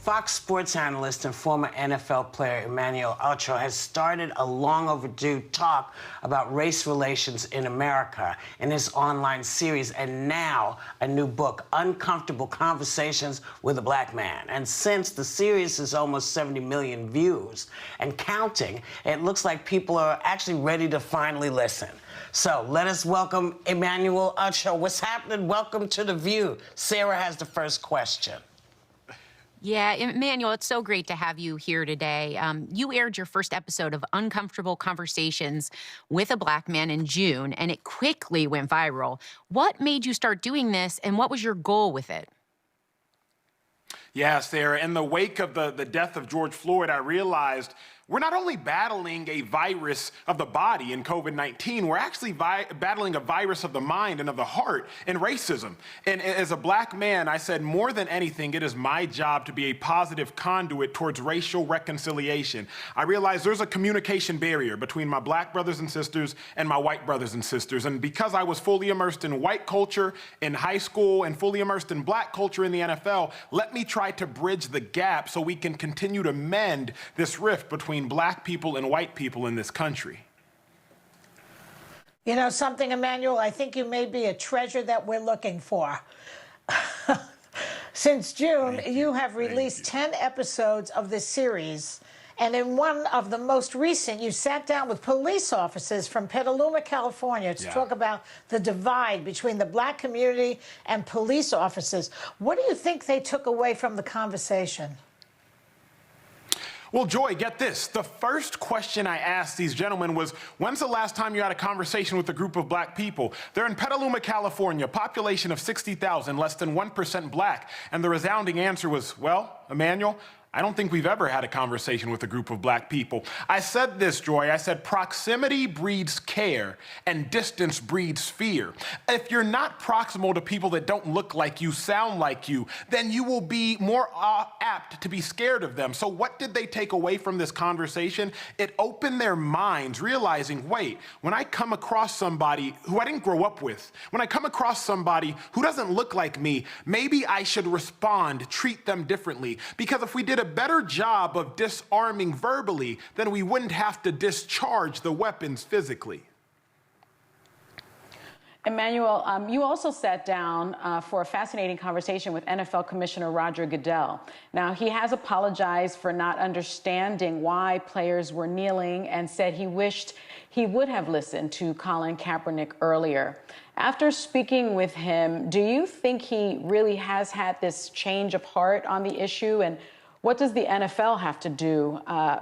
Fox Sports analyst and former NFL player Emmanuel Acho has started a long overdue talk about race relations in America in his online series, and now a new book, Uncomfortable Conversations with a Black Man. And since the series is almost 70 million views and counting, it looks like people are actually ready to finally listen. So let us welcome Emmanuel Acho. What's happening? Welcome to The View. Sarah has the first question. Yeah, Emmanuel, it's so great to have you here today. You aired your first episode of Uncomfortable Conversations with a Black Man in June, and it quickly went viral. What made you start doing this, and what was your goal with it? Yeah, Sarah, in the wake of the death of George Floyd, I realized we're not only battling a virus of the body in COVID-19, we're actually battling a virus of the mind and of the heart in racism. And as a Black man, I said, more than anything, it is my job to be a positive conduit towards racial reconciliation. I realized there's a communication barrier between my Black brothers and sisters and my white brothers and sisters. And because I was fully immersed in white culture in high school and fully immersed in Black culture in the NFL, let me try to bridge the gap so we can continue to mend this rift between Black people and white people in this country. You know something, Emmanuel? I think you may be a treasure that we're looking for. Since June, you have released 10 episodes of this series, and in one of the most recent, you sat down with police officers from Petaluma, California, to talk about the divide between the Black community and police officers. What do you think they took away from the conversation? Well, Joy, get this. The first question I asked these gentlemen was, when's the last time you had a conversation with a group of Black people? They're in Petaluma, California, population of 60,000, less than 1% Black. And the resounding answer was, well, Emmanuel, I don't think we've ever had a conversation with a group of Black people. I said this, Joy, I said proximity breeds care and distance breeds fear. If you're not proximal to people that don't look like you, sound like you, then you will be more apt to be scared of them. So what did they take away from this conversation? It opened their minds, realizing, wait, when I come across somebody who I didn't grow up with, when I come across somebody who doesn't look like me, maybe I should respond, treat them differently. Because if we did a better job of disarming verbally, then we wouldn't have to discharge the weapons physically. Emmanuel, you also sat down for a fascinating conversation with NFL Commissioner Roger Goodell. Now, he has apologized for not understanding why players were kneeling and said he wished he would have listened to Colin Kaepernick earlier. After speaking with him, do you think he really has had this change of heart on the issue? And what does the NFL have to do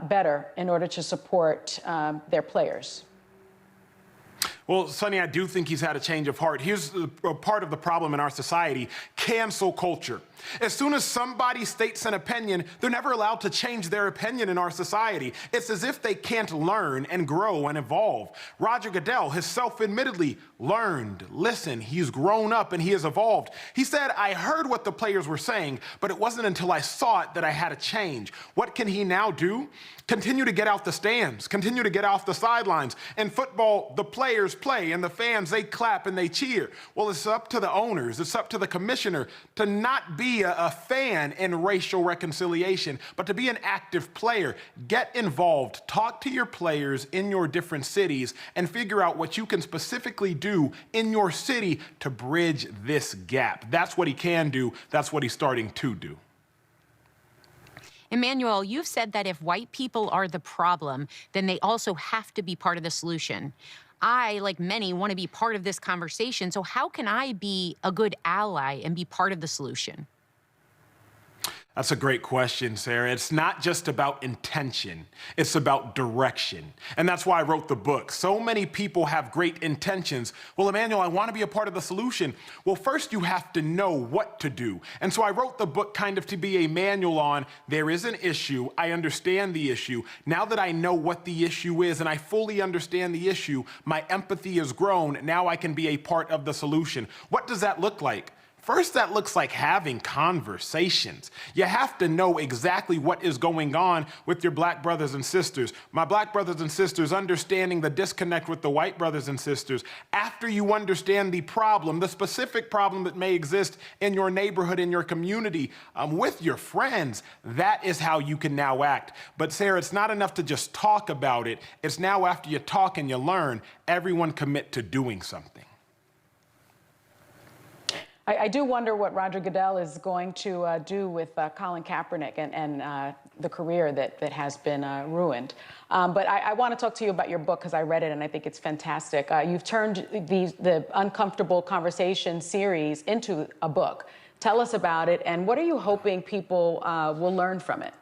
better in order to support their players? Well, Sonny, I do think he's had a change of heart. Here's a part of the problem in our society: cancel culture. As soon as somebody states an opinion, they're never allowed to change their opinion in our society. It's as if they can't learn and grow and evolve. Roger Goodell has self-admittedly learned, listened, he's grown up and he has evolved. He said, I heard what the players were saying, but it wasn't until I saw it that I had to change. What can he now do? Continue to get out the stands, continue to get off the sidelines. In football, the players play and the fans, they clap and they cheer. Well, it's up to the owners, it's up to the commissioner to not be a fan in racial reconciliation, but to be an active player. Get involved, talk to your players in your different cities and figure out what you can specifically do in your city to bridge this gap. That's what he can do. That's what he's starting to do. Emmanuel, you've said that if white people are the problem, then they also have to be part of the solution. I, like many, want to be part of this conversation. So how can I be a good ally and be part of the solution? That's a great question, Sarah. It's not just about intention, it's about direction. And that's why I wrote the book. So many people have great intentions. Well, Emmanuel, I want to be a part of the solution. Well, first you have to know what to do. And so I wrote the book kind of to be a manual on, there is an issue, I understand the issue. Now that I know what the issue is and I fully understand the issue, my empathy has grown. Now I can be a part of the solution. What does that look like? First, that looks like having conversations. You have to know exactly what is going on with your black brothers and sisters. My black brothers and sisters, understanding the disconnect with the white brothers and sisters. After you understand the problem, the specific problem that may exist in your neighborhood, in your community, with your friends, that is how you can now act. But Sarah, it's not enough to just talk about it. It's now after you talk and you learn, everyone commit to doing something. I do wonder what Roger Goodell is going to do with Colin Kaepernick and the career that has been ruined. But I want to talk to you about your book because I read it and I think it's fantastic. You've turned the Uncomfortable Conversation series into a book. Tell us about it, and what are you hoping people will learn from it?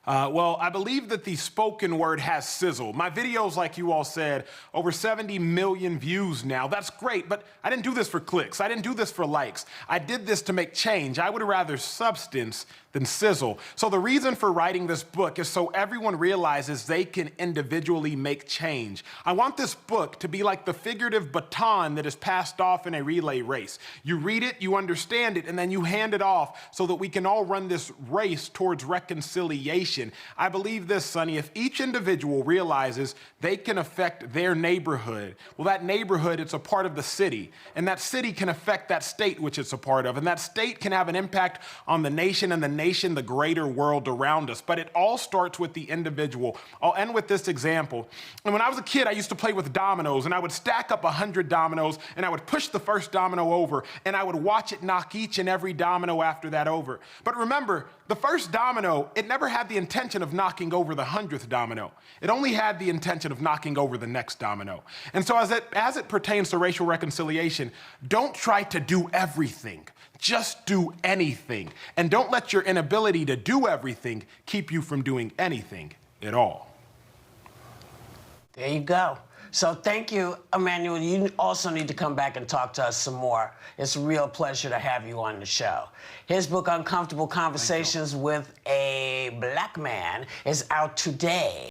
Well, I believe that the spoken word has sizzle. My videos, like you all said, over 70 million views now. That's great, but I didn't do this for clicks. I didn't do this for likes. I did this to make change. I would rather substance than sizzle. So the reason for writing this book is so everyone realizes they can individually make change. I want this book to be like the figurative baton that is passed off in a relay race. You read it, you understand it, and then you hand it off so that we can all run this race towards reconciliation. I believe this, Sonny, if each individual realizes they can affect their neighborhood, well, that neighborhood, it's a part of the city, and that city can affect that state which it's a part of, and that state can have an impact on the nation and the greater world around us. But it all starts with the individual. I'll end with this example. And when I was a kid, I used to play with dominoes, and I would stack up 100 dominoes, and I would push the first domino over, and I would watch it knock each and every domino after that over. But remember, the first domino, it never had the intention of knocking over the 100th domino. It only had the intention of knocking over the next domino. And so as it pertains to racial reconciliation, don't try to do everything. Just do anything. And don't let your inability to do everything keep you from doing anything at all. There you go. So thank you, Emmanuel. You also need to come back and talk to us some more. It's a real pleasure to have you on the show. His book, Uncomfortable Conversations with a Black Man, is out today.